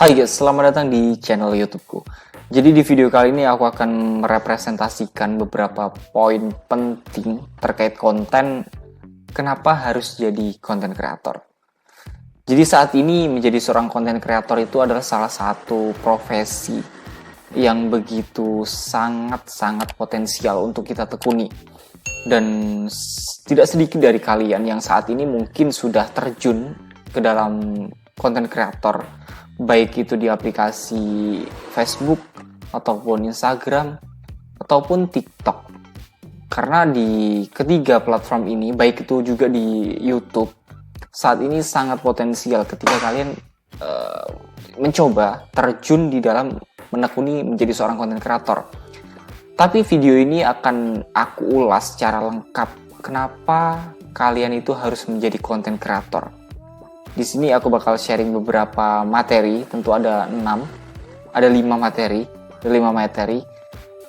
Hai guys, selamat datang di channel YouTubeku. Jadi di video kali ini aku akan merepresentasikan beberapa poin penting terkait konten kenapa harus jadi konten kreator. Jadi saat ini menjadi seorang konten kreator itu adalah salah satu profesi yang begitu sangat-sangat potensial untuk kita tekuni. Dan tidak sedikit dari kalian yang saat ini mungkin sudah terjun ke dalam konten kreator, baik itu di aplikasi Facebook ataupun Instagram ataupun TikTok. Karena di ketiga platform ini, baik itu juga di YouTube, saat ini sangat potensial ketika kalian mencoba terjun di dalam menekuni menjadi seorang konten kreator. Tapi video ini akan aku ulas secara lengkap kenapa kalian itu harus menjadi konten kreator. Di sini aku bakal sharing beberapa materi, tentu ada 5 materi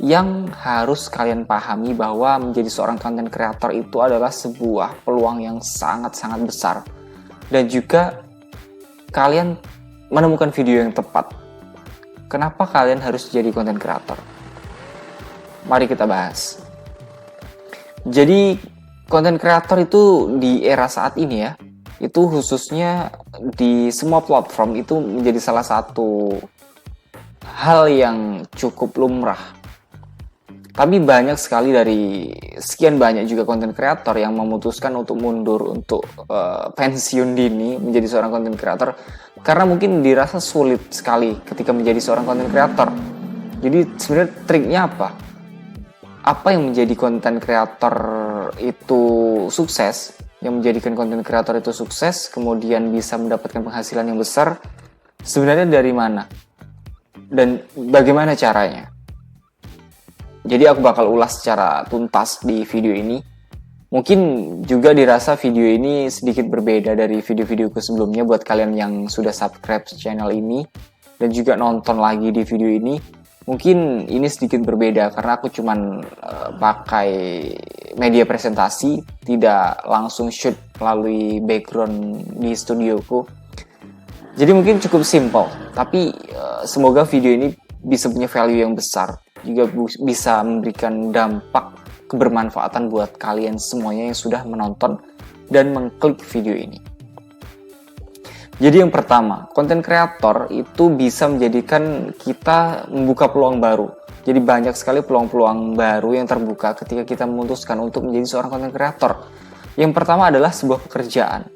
yang harus kalian pahami bahwa menjadi seorang content creator itu adalah sebuah peluang yang sangat-sangat besar. Dan juga kalian menemukan video yang tepat. Kenapa kalian harus jadi content creator? Mari kita bahas. Jadi content creator itu di era saat ini ya, itu khususnya di semua platform itu menjadi salah satu hal yang cukup lumrah. Tapi banyak sekali dari sekian banyak juga konten kreator yang memutuskan untuk mundur, untuk pensiun dini menjadi seorang konten kreator karena mungkin dirasa sulit sekali ketika menjadi seorang konten kreator. Jadi sebenarnya triknya apa? Apa yang menjadi konten kreator itu sukses? Yang menjadikan konten kreator itu sukses, kemudian bisa mendapatkan penghasilan yang besar, sebenarnya dari mana? Dan bagaimana caranya? Jadi aku bakal ulas secara tuntas di video ini. Mungkin juga dirasa video ini sedikit berbeda dari video-videoku sebelumnya buat kalian yang sudah subscribe channel ini dan juga nonton lagi di video ini. Mungkin ini sedikit berbeda karena aku cuman pakai media presentasi, tidak langsung shoot melalui background di studioku. Jadi mungkin cukup simple, tapi semoga video ini bisa punya value yang besar, juga bisa memberikan dampak kebermanfaatan buat kalian semuanya yang sudah menonton dan mengklik video ini. Jadi yang pertama, konten kreator itu bisa menjadikan kita membuka peluang baru. Jadi banyak sekali peluang-peluang baru yang terbuka ketika kita memutuskan untuk menjadi seorang konten kreator. Yang pertama adalah sebuah pekerjaan.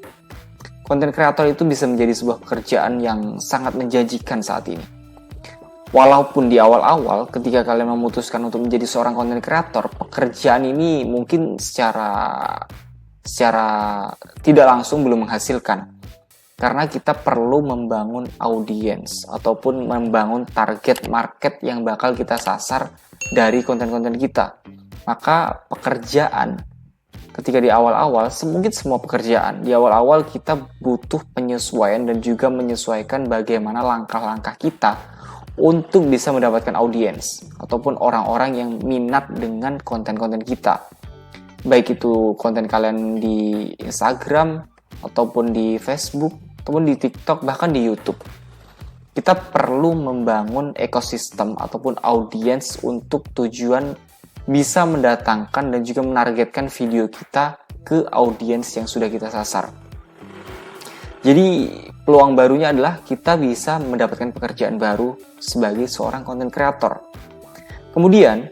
Konten kreator itu bisa menjadi sebuah pekerjaan yang sangat menjanjikan saat ini. Walaupun di awal-awal ketika kalian memutuskan untuk menjadi seorang konten kreator, pekerjaan ini mungkin secara tidak langsung belum menghasilkan. Karena kita perlu membangun audiens ataupun membangun target market yang bakal kita sasar dari konten-konten kita. Maka pekerjaan ketika di awal-awal, mungkin semua pekerjaan, di awal-awal kita butuh penyesuaian dan juga menyesuaikan bagaimana langkah-langkah kita untuk bisa mendapatkan audiens ataupun orang-orang yang minat dengan konten-konten kita. Baik itu konten kalian di Instagram ataupun di Facebook ataupun di TikTok, bahkan di YouTube. Kita perlu membangun ekosistem ataupun audiens untuk tujuan bisa mendatangkan dan juga menargetkan video kita ke audiens yang sudah kita sasar. Jadi peluang barunya adalah kita bisa mendapatkan pekerjaan baru sebagai seorang content creator. Kemudian,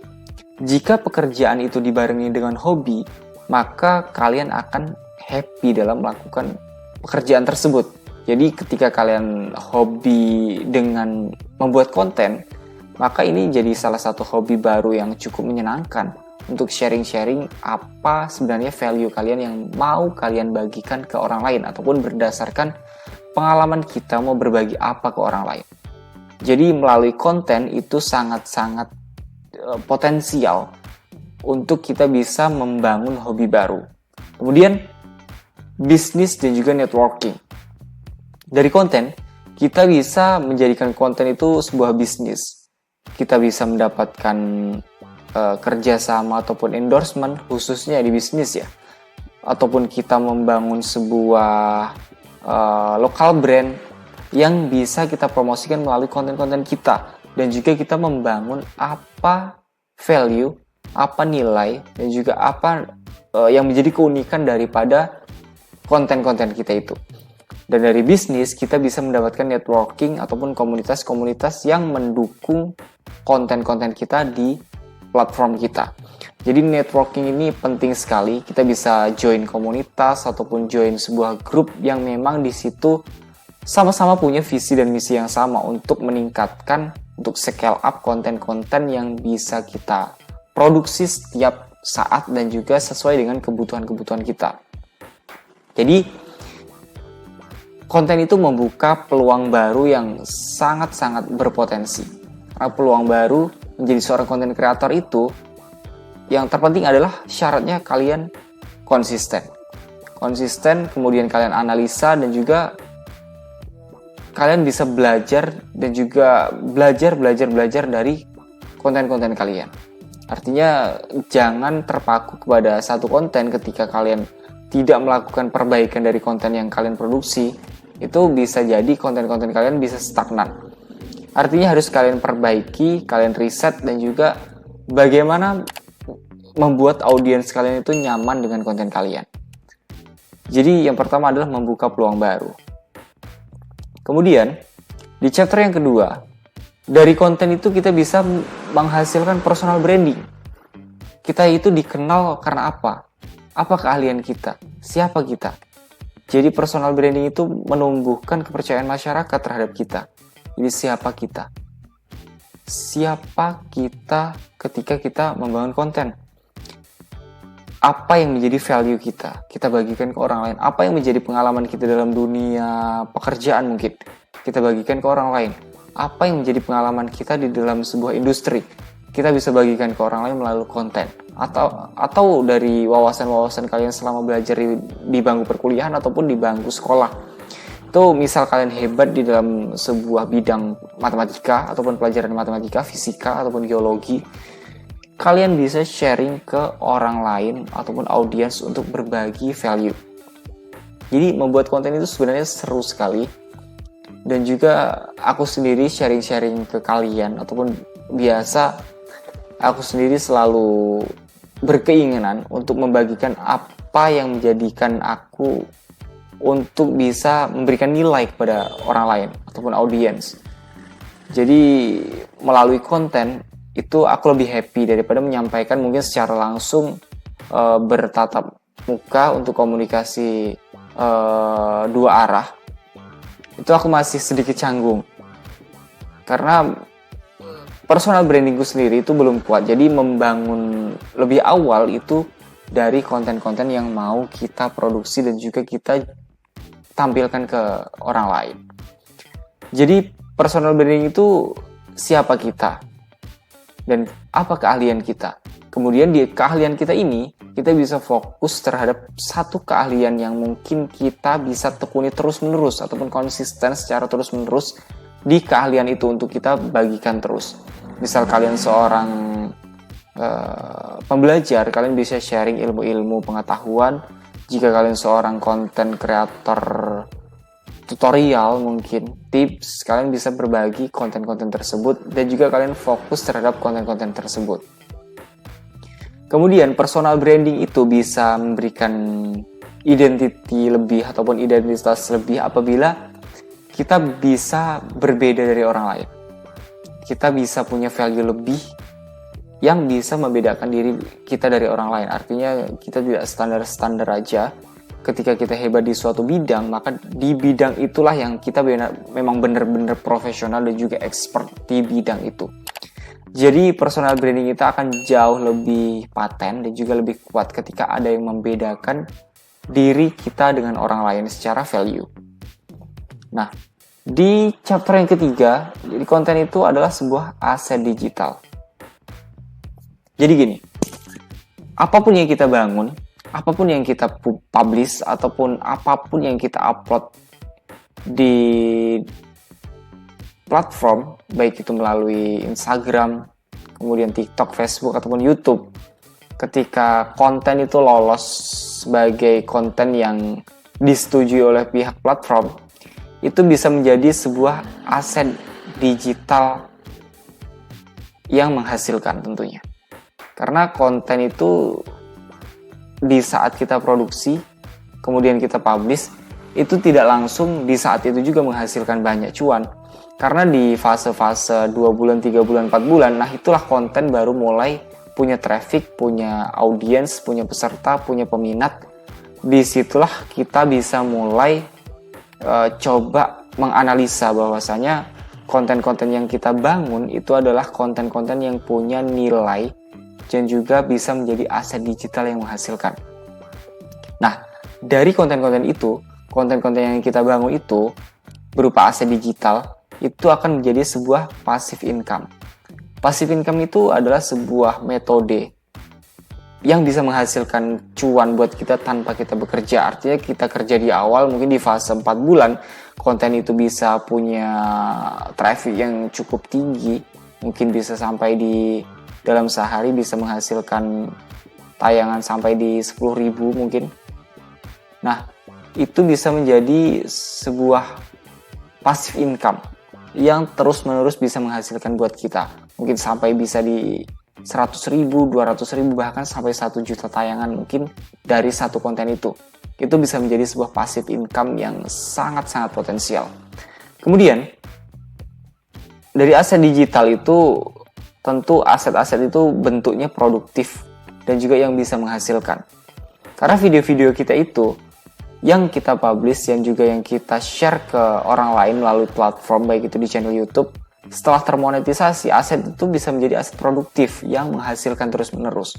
jika pekerjaan itu dibarengi dengan hobi, maka kalian akan happy dalam melakukan pekerjaan tersebut. Jadi ketika kalian hobi dengan membuat konten, maka ini jadi salah satu hobi baru yang cukup menyenangkan untuk sharing-sharing apa sebenarnya value kalian yang mau kalian bagikan ke orang lain ataupun berdasarkan pengalaman kita mau berbagi apa ke orang lain. Jadi melalui konten itu sangat-sangat potensial untuk kita bisa membangun hobi baru. Kemudian bisnis dan juga networking. Dari konten, kita bisa menjadikan konten itu sebuah bisnis. Kita bisa mendapatkan kerjasama ataupun endorsement khususnya di bisnis ya. Ataupun kita membangun sebuah lokal brand yang bisa kita promosikan melalui konten-konten kita, dan juga kita membangun apa value, apa nilai, dan juga apa yang menjadi keunikan daripada konten-konten kita itu. Dan dari bisnis kita bisa mendapatkan networking ataupun komunitas-komunitas yang mendukung konten-konten kita di platform kita. Jadi networking ini penting sekali. Kita bisa join komunitas ataupun join sebuah grup yang memang di situ sama-sama punya visi dan misi yang sama untuk meningkatkan, untuk scale up konten-konten yang bisa kita produksi setiap saat dan juga sesuai dengan kebutuhan-kebutuhan kita. Jadi konten itu membuka peluang baru yang sangat-sangat berpotensi. Karena peluang baru menjadi seorang konten kreator itu, yang terpenting adalah syaratnya kalian konsisten. Konsisten, kemudian kalian analisa dan juga kalian bisa belajar dan juga belajar dari konten-konten kalian. Artinya jangan terpaku kepada satu konten ketika kalian tidak melakukan perbaikan dari konten yang kalian produksi. Itu bisa jadi konten-konten kalian bisa stagnan. Artinya harus kalian perbaiki, kalian riset, dan juga bagaimana membuat audiens kalian itu nyaman dengan konten kalian. Jadi yang pertama adalah membuka peluang baru. Kemudian di chapter yang kedua, dari konten itu kita bisa menghasilkan personal branding. Kita itu dikenal karena apa? Apa keahlian kita? Siapa kita? Jadi personal branding itu menumbuhkan kepercayaan masyarakat terhadap kita. Jadi siapa kita? Siapa kita ketika kita membangun konten? Apa yang menjadi value kita? Kita bagikan ke orang lain. Apa yang menjadi pengalaman kita dalam dunia pekerjaan mungkin? Kita bagikan ke orang lain. Apa yang menjadi pengalaman kita di dalam sebuah industri? Kita bisa bagikan ke orang lain melalui konten. Atau dari wawasan-wawasan kalian selama belajar di bangku perkuliahan ataupun di bangku sekolah. Itu misal kalian hebat di dalam sebuah bidang matematika ataupun pelajaran matematika, fisika ataupun geologi, kalian bisa sharing ke orang lain ataupun audiens untuk berbagi value. Jadi membuat konten itu sebenarnya seru sekali. Dan juga aku sendiri sharing-sharing ke kalian ataupun biasa aku sendiri selalu berkeinginan untuk membagikan apa yang menjadikan aku untuk bisa memberikan nilai kepada orang lain ataupun audiens. Jadi melalui konten itu aku lebih happy daripada menyampaikan mungkin secara langsung bertatap muka untuk komunikasi dua arah. Itu aku masih sedikit canggung karena personal brandingku sendiri itu belum kuat. Jadi membangun lebih awal itu dari konten-konten yang mau kita produksi dan juga kita tampilkan ke orang lain. Jadi personal branding itu siapa kita dan apa keahlian kita. Kemudian di keahlian kita ini kita bisa fokus terhadap satu keahlian yang mungkin kita bisa tekuni terus-menerus ataupun konsisten secara terus-menerus di keahlian itu untuk kita bagikan terus. Misal kalian seorang pembelajar, kalian bisa sharing ilmu-ilmu pengetahuan. Jika kalian seorang konten kreator tutorial mungkin, tips, kalian bisa berbagi konten-konten tersebut dan juga kalian fokus terhadap konten-konten tersebut. Kemudian personal branding itu bisa memberikan identity lebih ataupun identitas lebih apabila kita bisa berbeda dari orang lain. Kita bisa punya value lebih yang bisa membedakan diri kita dari orang lain. Artinya kita tidak standar-standar aja. Ketika kita hebat di suatu bidang, maka di bidang itulah yang kita memang benar-benar profesional dan juga expert di bidang itu. Jadi personal branding kita akan jauh lebih paten dan juga lebih kuat ketika ada yang membedakan diri kita dengan orang lain secara value. Nah, di chapter yang ketiga, jadi konten itu adalah sebuah aset digital. Jadi gini, apapun yang kita bangun, apapun yang kita publish, ataupun apapun yang kita upload di platform, baik itu melalui Instagram, kemudian TikTok, Facebook, ataupun YouTube, ketika konten itu lolos sebagai konten yang disetujui oleh pihak platform, itu bisa menjadi sebuah aset digital yang menghasilkan tentunya. Karena konten itu di saat kita produksi, kemudian kita publish, itu tidak langsung di saat itu juga menghasilkan banyak cuan. Karena di fase-fase 2 bulan, 3 bulan, 4 bulan, nah itulah konten baru mulai punya traffic, punya audiens, punya peserta, punya peminat. Disitulah kita bisa mulai coba menganalisa bahwasanya konten-konten yang kita bangun itu adalah konten-konten yang punya nilai dan juga bisa menjadi aset digital yang menghasilkan. Nah, dari konten-konten itu, konten-konten yang kita bangun itu berupa aset digital, itu akan menjadi sebuah passive income. Passive income itu adalah sebuah metode yang bisa menghasilkan cuan buat kita tanpa kita bekerja. Artinya kita kerja di awal, mungkin di fase 4 bulan, konten itu bisa punya traffic yang cukup tinggi. Mungkin bisa sampai di dalam sehari bisa menghasilkan tayangan sampai di 10.000 mungkin. Nah, itu bisa menjadi sebuah passive income yang terus-menerus bisa menghasilkan buat kita. Mungkin sampai bisa di 100.000, 200.000, bahkan sampai 1 juta tayangan mungkin dari satu konten itu. Itu bisa menjadi sebuah passive income yang sangat-sangat potensial. Kemudian, dari aset digital itu, tentu aset-aset itu bentuknya produktif dan juga yang bisa menghasilkan. Karena video-video kita itu, yang kita publish, yang juga yang kita share ke orang lain melalui platform, baik itu di channel YouTube, setelah termonetisasi, aset itu bisa menjadi aset produktif yang menghasilkan terus-menerus.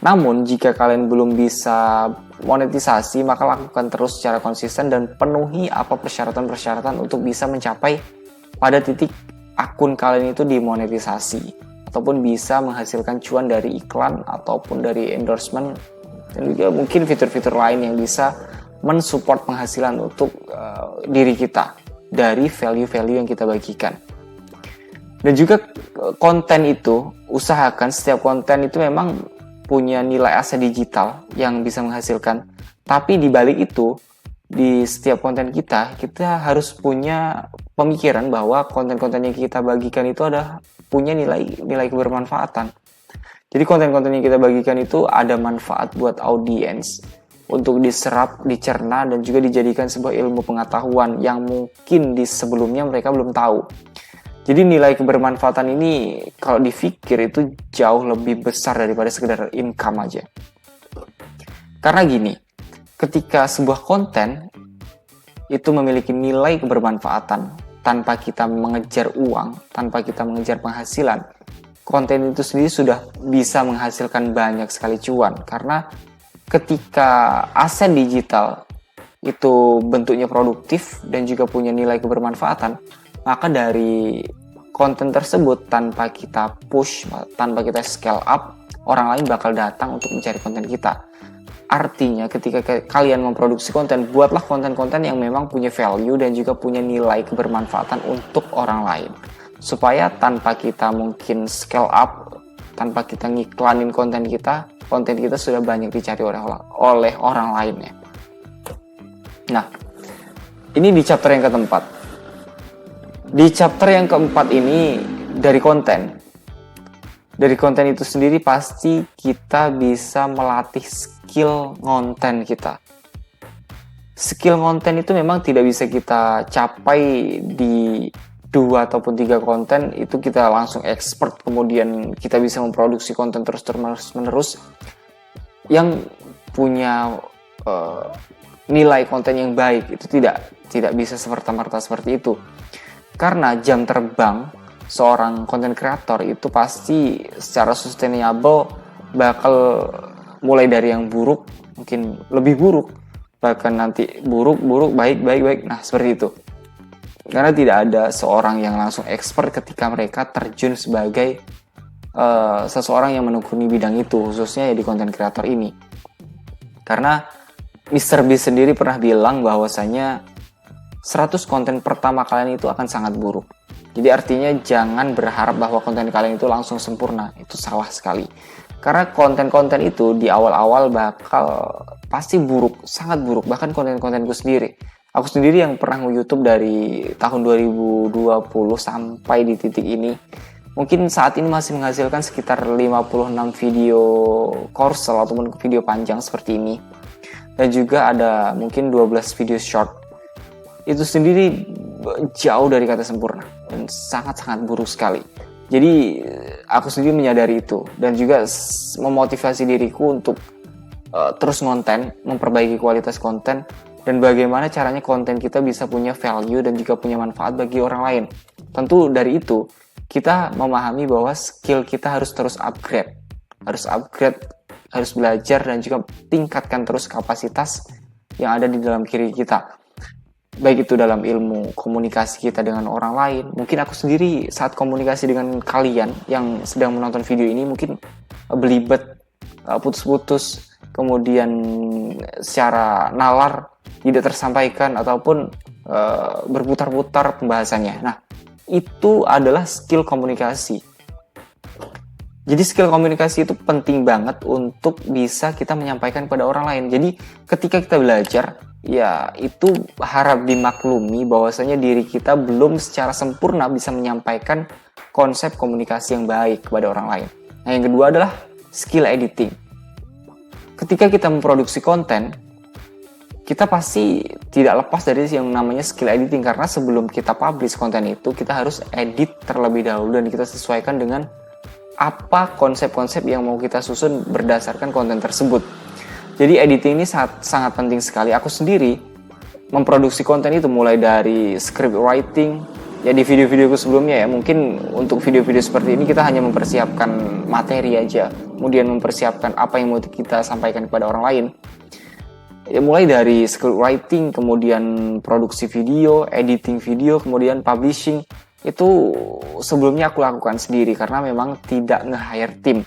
Namun, jika kalian belum bisa monetisasi, maka lakukan terus secara konsisten dan penuhi apa persyaratan-persyaratan untuk bisa mencapai pada titik akun kalian itu dimonetisasi, ataupun bisa menghasilkan cuan dari iklan ataupun dari endorsement, dan juga mungkin fitur-fitur lain yang bisa mensupport penghasilan untuk diri kita dari value-value yang kita bagikan. Dan juga konten itu, usahakan setiap konten itu memang punya nilai aset digital yang bisa menghasilkan. Tapi di balik itu, di setiap konten kita harus punya pemikiran bahwa konten-konten yang kita bagikan itu ada punya nilai kebermanfaatan. Jadi konten-konten yang kita bagikan itu ada manfaat buat audiens untuk diserap, dicerna, dan juga dijadikan sebuah ilmu pengetahuan yang mungkin di sebelumnya mereka belum tahu. Jadi nilai kebermanfaatan ini kalau dipikir itu jauh lebih besar daripada sekedar income aja. Karena gini, ketika sebuah konten itu memiliki nilai kebermanfaatan tanpa kita mengejar uang, tanpa kita mengejar penghasilan, konten itu sendiri sudah bisa menghasilkan banyak sekali cuan. Karena ketika aset digital itu bentuknya produktif dan juga punya nilai kebermanfaatan, maka dari konten tersebut tanpa kita push, tanpa kita scale up, orang lain bakal datang untuk mencari konten kita. Artinya ketika kalian memproduksi konten, buatlah konten-konten yang memang punya value dan juga punya nilai kebermanfaatan untuk orang lain. Supaya tanpa kita mungkin scale up, tanpa kita ngiklanin konten kita sudah banyak dicari oleh orang lainnya. Nah, ini di chapter yang keempat. Di chapter yang keempat ini dari konten. Dari konten itu sendiri pasti kita bisa melatih skill konten kita. Skill konten itu memang tidak bisa kita capai di 2 ataupun 3 konten itu kita langsung expert, kemudian kita bisa memproduksi konten terus-menerus yang punya nilai konten yang baik. Itu tidak bisa semerta-merta seperti itu. Karena jam terbang seorang content creator itu pasti secara sustainable bakal mulai dari yang buruk, mungkin lebih buruk, bahkan nanti buruk, baik. Nah, seperti itu. Karena tidak ada seorang yang langsung expert ketika mereka terjun sebagai seseorang yang menekuni bidang itu, khususnya ya di content creator ini. Karena Mr. Beast sendiri pernah bilang bahwasanya 100 konten pertama kalian itu akan sangat buruk. Jadi artinya jangan berharap bahwa konten kalian itu langsung sempurna. Itu salah sekali. Karena konten-konten itu di awal-awal bakal pasti buruk, sangat buruk. Bahkan konten-kontenku sendiri. Aku sendiri yang pernah nge-YouTube dari tahun 2020 sampai di titik ini, mungkin saat ini masih menghasilkan sekitar 56 video Korsel ataupun video panjang seperti ini. Dan juga ada mungkin 12 video short. Itu sendiri jauh dari kata sempurna dan sangat-sangat buruk sekali. Jadi aku sendiri menyadari itu dan juga memotivasi diriku untuk terus konten, memperbaiki kualitas konten, dan bagaimana caranya konten kita bisa punya value dan juga punya manfaat bagi orang lain. Tentu dari itu, kita memahami bahwa skill kita harus terus upgrade. Harus belajar dan juga tingkatkan terus kapasitas yang ada di dalam diri kita. Baik itu dalam ilmu komunikasi kita dengan orang lain. Mungkin aku sendiri saat komunikasi dengan kalian yang sedang menonton video ini mungkin belibet, putus-putus, kemudian secara nalar tidak tersampaikan ataupun berputar-putar pembahasannya. Nah, itu adalah skill komunikasi. Jadi skill komunikasi itu penting banget untuk bisa kita menyampaikan pada orang lain. Jadi ketika kita belajar, ya itu harap dimaklumi bahwasanya diri kita belum secara sempurna bisa menyampaikan konsep komunikasi yang baik kepada orang lain. Nah, yang kedua adalah skill editing. Ketika kita memproduksi konten, kita pasti tidak lepas dari yang namanya skill editing, karena sebelum kita publish konten itu, kita harus edit terlebih dahulu dan kita sesuaikan dengan apa konsep-konsep yang mau kita susun berdasarkan konten tersebut. Jadi editing ini sangat penting sekali. Aku sendiri memproduksi konten itu mulai dari script writing, ya di video-videoku sebelumnya ya, mungkin untuk video-video seperti ini kita hanya mempersiapkan materi aja, kemudian mempersiapkan apa yang mau kita sampaikan kepada orang lain. Ya mulai dari script writing, kemudian produksi video, editing video, kemudian publishing, itu sebelumnya aku lakukan sendiri karena memang tidak nge-hire tim.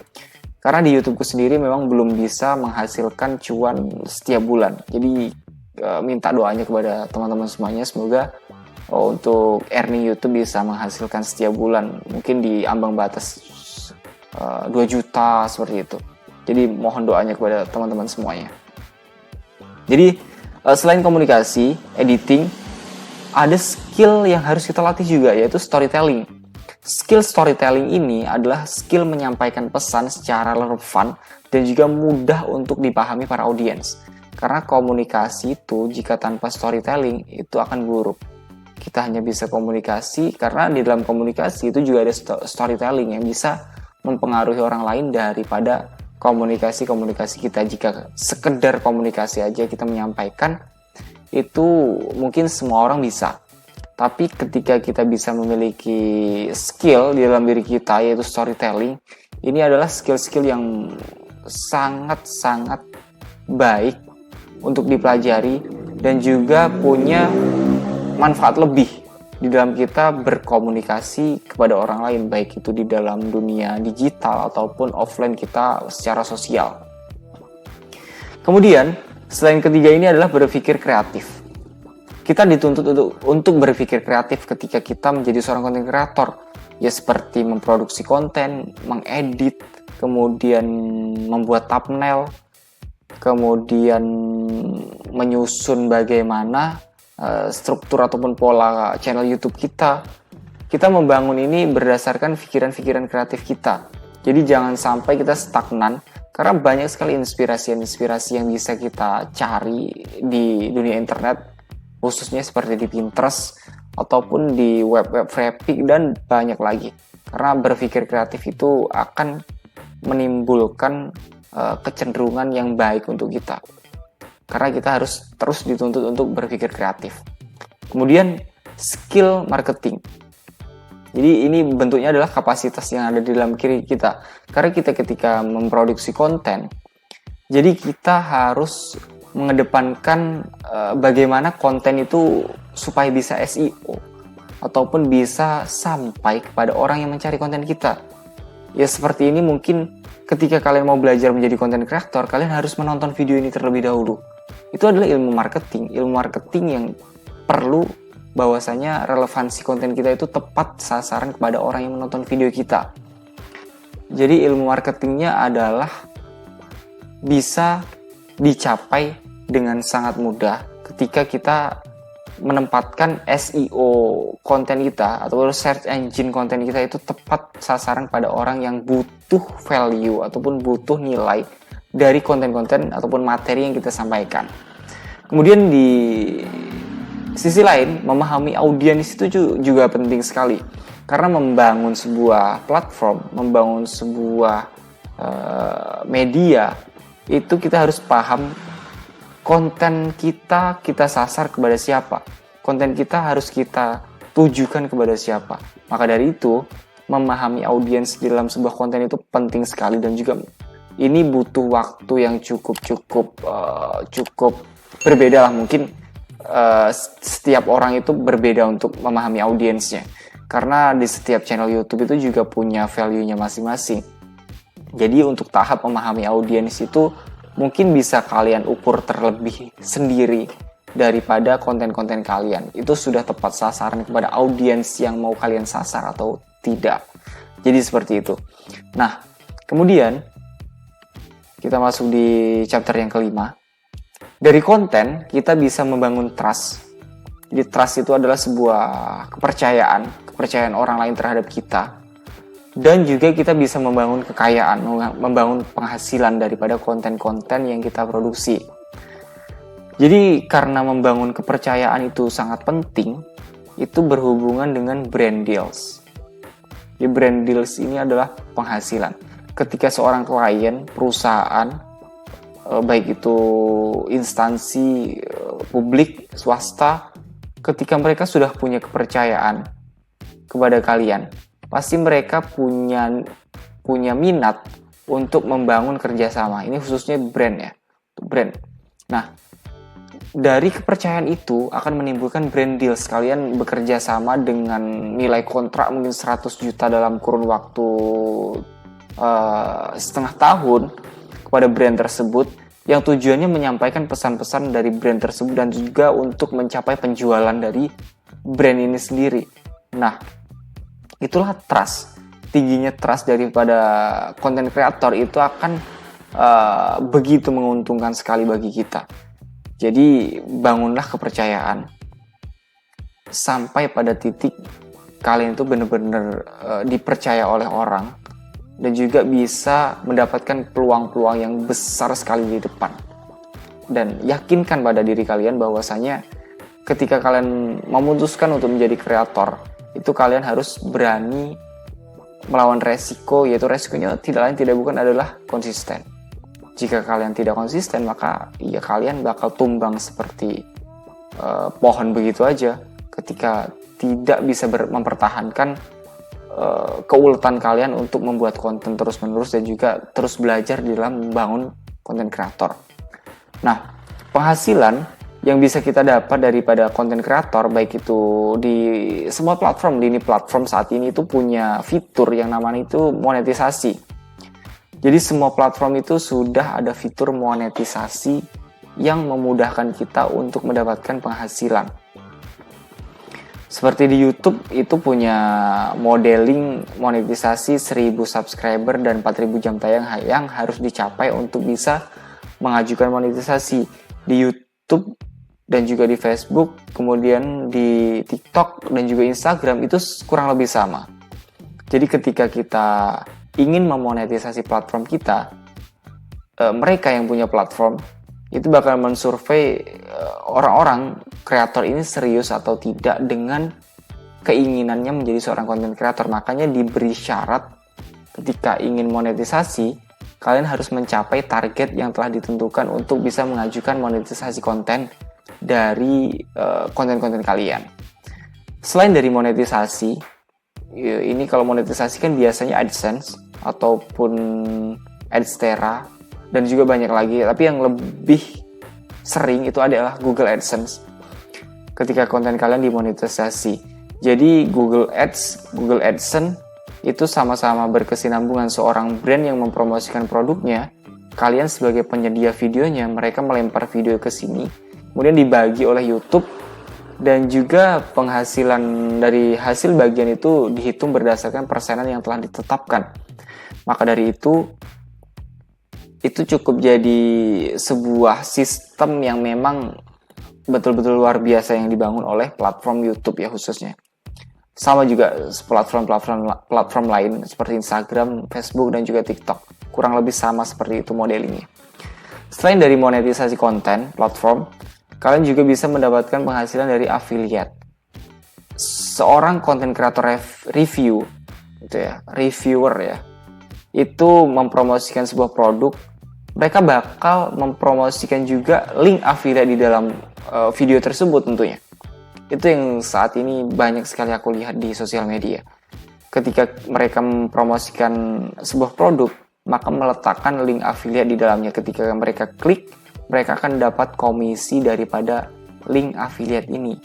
Karena di YouTubeku sendiri memang belum bisa menghasilkan cuan setiap bulan. Jadi minta doanya kepada teman-teman semuanya, semoga untuk earning YouTube bisa menghasilkan setiap bulan, mungkin di ambang batas 2 juta seperti itu. Jadi mohon doanya kepada teman-teman semuanya. Jadi selain komunikasi, editing, ada skill yang harus kita latih juga, yaitu storytelling. Skill storytelling ini adalah skill menyampaikan pesan secara relevan dan juga mudah untuk dipahami para audiens. Karena komunikasi itu jika tanpa storytelling itu akan buruk. Kita hanya bisa komunikasi karena di dalam komunikasi itu juga ada storytelling yang bisa mempengaruhi orang lain daripada komunikasi kita. Jika sekedar komunikasi aja kita menyampaikan, itu mungkin semua orang bisa. Tapi ketika kita bisa memiliki skill di dalam diri kita, yaitu storytelling, ini adalah skill-skill yang sangat-sangat baik untuk dipelajari dan juga punya manfaat lebih di dalam kita berkomunikasi kepada orang lain, baik itu di dalam dunia digital ataupun offline kita secara sosial. Kemudian selain ketiga ini adalah berpikir kreatif. Kita dituntut untuk berpikir kreatif ketika kita menjadi seorang konten kreator. Ya seperti memproduksi konten, mengedit, kemudian membuat thumbnail, kemudian menyusun bagaimana struktur ataupun pola channel YouTube kita. Kita membangun ini berdasarkan pikiran-pikiran kreatif kita. Jadi jangan sampai kita stagnan, karena banyak sekali inspirasi yang bisa kita cari di dunia internet, khususnya seperti di Pinterest ataupun di web-web Frapik dan banyak lagi. Karena berpikir kreatif itu akan menimbulkan kecenderungan yang baik untuk kita. Karena kita harus terus dituntut untuk berpikir kreatif. Kemudian skill marketing. Jadi ini bentuknya adalah kapasitas yang ada di dalam diri kita. Karena kita ketika memproduksi konten, jadi kita harus mengedepankan bagaimana konten itu supaya bisa SEO ataupun bisa sampai kepada orang yang mencari konten kita. Ya seperti ini, mungkin ketika kalian mau belajar menjadi konten kreator, kalian harus menonton video ini terlebih dahulu. Itu adalah ilmu marketing yang perlu bahwasanya relevansi konten kita itu tepat sasaran kepada orang yang menonton video kita. Jadi ilmu marketingnya adalah bisa dicapai dengan sangat mudah ketika kita menempatkan SEO konten kita atau search engine konten kita itu tepat sasaran pada orang yang butuh value ataupun butuh nilai dari konten-konten ataupun materi yang kita sampaikan. Kemudian di sisi lain, memahami audiens itu juga penting sekali. Karena membangun sebuah platform, membangun sebuah media, itu kita harus paham konten kita sasar kepada siapa. Konten kita harus kita tujukan kepada siapa. Maka dari itu, memahami audiens di dalam sebuah konten itu penting sekali, dan juga ini butuh waktu yang cukup berbeda lah. Mungkin setiap orang itu berbeda untuk memahami audiensnya. Karena di setiap channel YouTube itu juga punya value-nya masing-masing. Jadi untuk tahap memahami audiens itu mungkin bisa kalian ukur terlebih sendiri daripada konten-konten kalian. Itu sudah tepat sasaran kepada audiens yang mau kalian sasar atau tidak. Jadi seperti itu. Nah, kemudian kita masuk di chapter yang kelima. Dari konten, kita bisa membangun trust. Jadi trust itu adalah sebuah kepercayaan orang lain terhadap kita. Dan juga kita bisa membangun kekayaan, membangun penghasilan daripada konten-konten yang kita produksi. Jadi karena membangun kepercayaan itu sangat penting, itu berhubungan dengan brand deals. Jadi brand deals ini adalah penghasilan. Ketika seorang klien, perusahaan, baik itu instansi publik, swasta, ketika mereka sudah punya kepercayaan kepada kalian, pasti mereka punya minat untuk membangun kerjasama. Ini khususnya brand ya, brand. Nah, dari kepercayaan itu akan menimbulkan brand deals. Kalian bekerja sama dengan nilai kontrak mungkin 100 juta dalam kurun waktu setengah tahun kepada brand tersebut, yang tujuannya menyampaikan pesan-pesan dari brand tersebut dan juga untuk mencapai penjualan dari brand ini sendiri. Nah, itulah trust. Tingginya trust daripada konten kreator itu akan begitu menguntungkan sekali bagi kita. Jadi bangunlah kepercayaan sampai pada titik kalian itu benar-benar dipercaya oleh orang, dan juga bisa mendapatkan peluang-peluang yang besar sekali di depan. Dan yakinkan pada diri kalian bahwasanya ketika kalian memutuskan untuk menjadi kreator, itu kalian harus berani melawan resiko, yaitu resikonya tidak lain tidak bukan adalah konsisten. Jika kalian tidak konsisten, maka ya kalian bakal tumbang seperti pohon begitu aja ketika tidak bisa mempertahankan keuletan kalian untuk membuat konten terus-menerus dan juga terus belajar di dalam membangun konten kreator. Nah, penghasilan yang bisa kita dapat daripada konten kreator, baik itu di semua platform, lini platform saat ini itu punya fitur yang namanya itu monetisasi. Jadi semua platform itu sudah ada fitur monetisasi yang memudahkan kita untuk mendapatkan penghasilan. Seperti di YouTube itu punya modeling monetisasi 1000 subscriber dan 4000 jam tayang yang harus dicapai untuk bisa mengajukan monetisasi di YouTube dan juga di Facebook, kemudian di TikTok dan juga Instagram itu kurang lebih sama. Jadi ketika kita ingin memonetisasi platform kita, mereka yang punya platform itu bakal mensurvei orang-orang kreator ini serius atau tidak dengan keinginannya menjadi seorang konten kreator. Makanya diberi syarat ketika ingin monetisasi, kalian harus mencapai target yang telah ditentukan untuk bisa mengajukan monetisasi konten dari konten-konten kalian. Selain dari monetisasi, ini kalau monetisasi kan biasanya AdSense ataupun Adstera dan juga banyak lagi, tapi yang lebih sering itu adalah Google AdSense ketika konten kalian dimonetisasi. Jadi Google AdSense itu sama-sama berkesinambungan. Seorang brand yang mempromosikan produknya, kalian sebagai penyedia videonya, mereka melempar video ke sini, kemudian dibagi oleh YouTube, dan juga penghasilan dari hasil bagian itu dihitung berdasarkan persenan yang telah ditetapkan. Maka dari itu cukup jadi sebuah sistem yang memang betul-betul luar biasa yang dibangun oleh platform YouTube ya khususnya. Sama juga platform lain seperti Instagram, Facebook, dan juga TikTok. Kurang lebih sama seperti itu modelingnya. Selain dari monetisasi konten platform, kalian juga bisa mendapatkan penghasilan dari affiliate. Seorang content creator review, itu ya, reviewer ya, itu mempromosikan sebuah produk, mereka bakal mempromosikan juga link affiliate di dalam video tersebut tentunya. Itu yang saat ini banyak sekali aku lihat di sosial media. Ketika mereka mempromosikan sebuah produk, maka meletakkan link affiliate di dalamnya. Ketika mereka klik, mereka akan dapat komisi daripada link affiliate ini.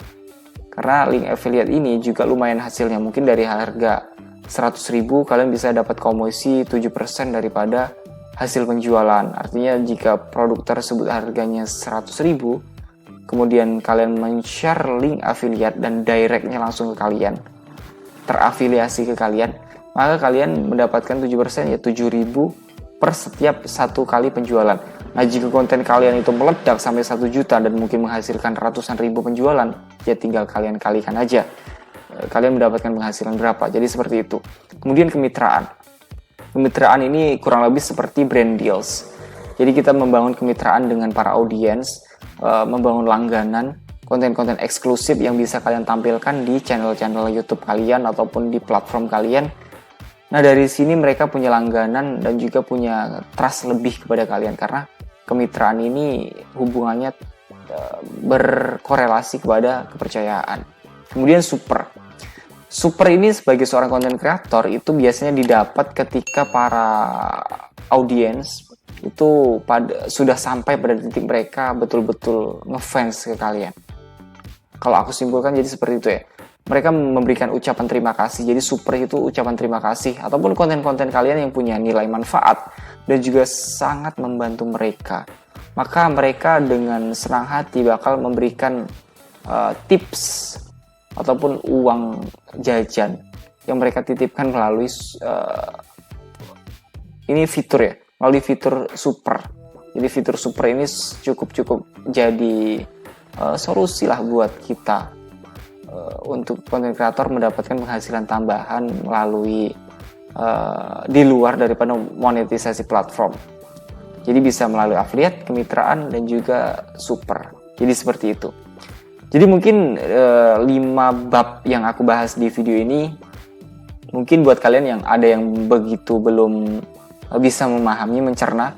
Karena link affiliate ini juga lumayan hasilnya. Mungkin dari harga 100.000 kalian bisa dapat komisi 7% daripada hasil penjualan. Artinya jika produk tersebut harganya 100.000, kemudian kalian men-share link affiliate dan directnya langsung ke kalian, terafiliasi ke kalian, maka kalian mendapatkan 7%, ya 7.000 per setiap satu kali penjualan. Nah, jika konten kalian itu meledak sampai 1 juta dan mungkin menghasilkan ratusan ribu penjualan, ya tinggal kalian kalikan aja. Kalian mendapatkan penghasilan berapa. Jadi seperti itu. Kemudian kemitraan. Kemitraan ini kurang lebih seperti brand deals. Jadi kita membangun kemitraan dengan para audiens, membangun langganan, konten-konten eksklusif yang bisa kalian tampilkan di channel-channel YouTube kalian ataupun di platform kalian. Nah, dari sini mereka punya langganan dan juga punya trust lebih kepada kalian karena kemitraan ini hubungannya berkorelasi kepada kepercayaan. Kemudian super. Super ini sebagai seorang content creator itu biasanya didapat ketika para audiens itu sudah sampai pada titik mereka betul-betul ngefans ke kalian. Kalau aku simpulkan jadi seperti itu ya. Mereka memberikan ucapan terima kasih. Jadi super itu ucapan terima kasih ataupun konten-konten kalian yang punya nilai manfaat dan juga sangat membantu mereka. Maka mereka dengan senang hati bakal memberikan tips ataupun uang jajan yang mereka titipkan melalui ini fitur ya, melalui fitur super. Jadi fitur super ini cukup jadi solusi lah buat kita untuk content creator mendapatkan penghasilan tambahan melalui di luar daripada monetisasi platform. Jadi bisa melalui affiliate, kemitraan, dan juga super. Jadi seperti itu. Jadi mungkin 5 bab yang aku bahas di video ini, mungkin buat kalian yang ada yang begitu belum bisa memahami, mencerna,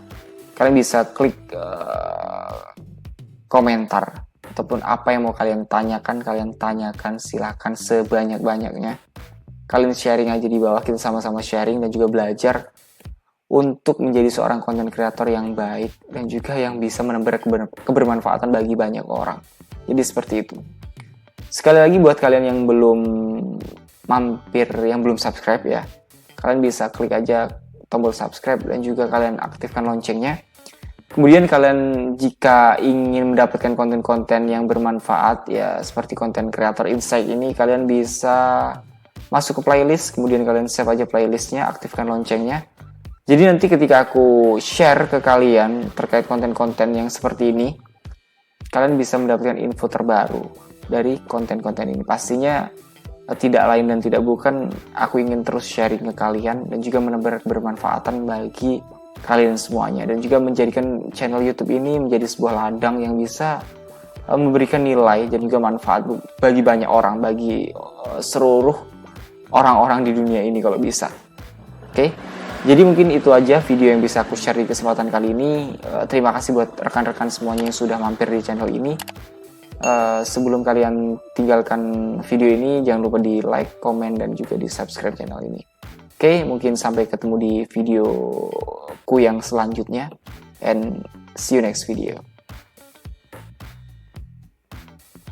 kalian bisa klik komentar ataupun apa yang mau kalian tanyakan, silahkan sebanyak-banyaknya. Kalian sharing aja di bawah, kita sama-sama sharing dan juga belajar untuk menjadi seorang content creator yang baik dan juga yang bisa menebar kebermanfaatan bagi banyak orang. Jadi seperti itu. Sekali lagi buat kalian yang belum mampir, yang belum subscribe ya, kalian bisa klik aja tombol subscribe dan juga kalian aktifkan loncengnya. Kemudian kalian jika ingin mendapatkan konten-konten yang bermanfaat ya seperti konten creator insight ini, kalian bisa masuk ke playlist, kemudian kalian save aja playlistnya, aktifkan loncengnya. Jadi nanti ketika aku share ke kalian terkait konten-konten yang seperti ini, kalian bisa mendapatkan info terbaru dari konten-konten ini. Pastinya tidak lain dan tidak bukan aku ingin terus sharing ke kalian dan juga menebar kebermanfaatan bagi kalian semuanya, dan juga menjadikan channel YouTube ini menjadi sebuah ladang yang bisa memberikan nilai dan juga manfaat bagi banyak orang, bagi seluruh orang-orang di dunia ini kalau bisa. Oke? Jadi mungkin itu aja video yang bisa aku share di kesempatan kali ini. Terima kasih buat rekan-rekan semuanya yang sudah mampir di channel ini. Sebelum kalian tinggalkan video ini, jangan lupa di like, komen, dan juga di subscribe channel ini. Oke, mungkin sampai ketemu di videoku yang selanjutnya. And see you next video.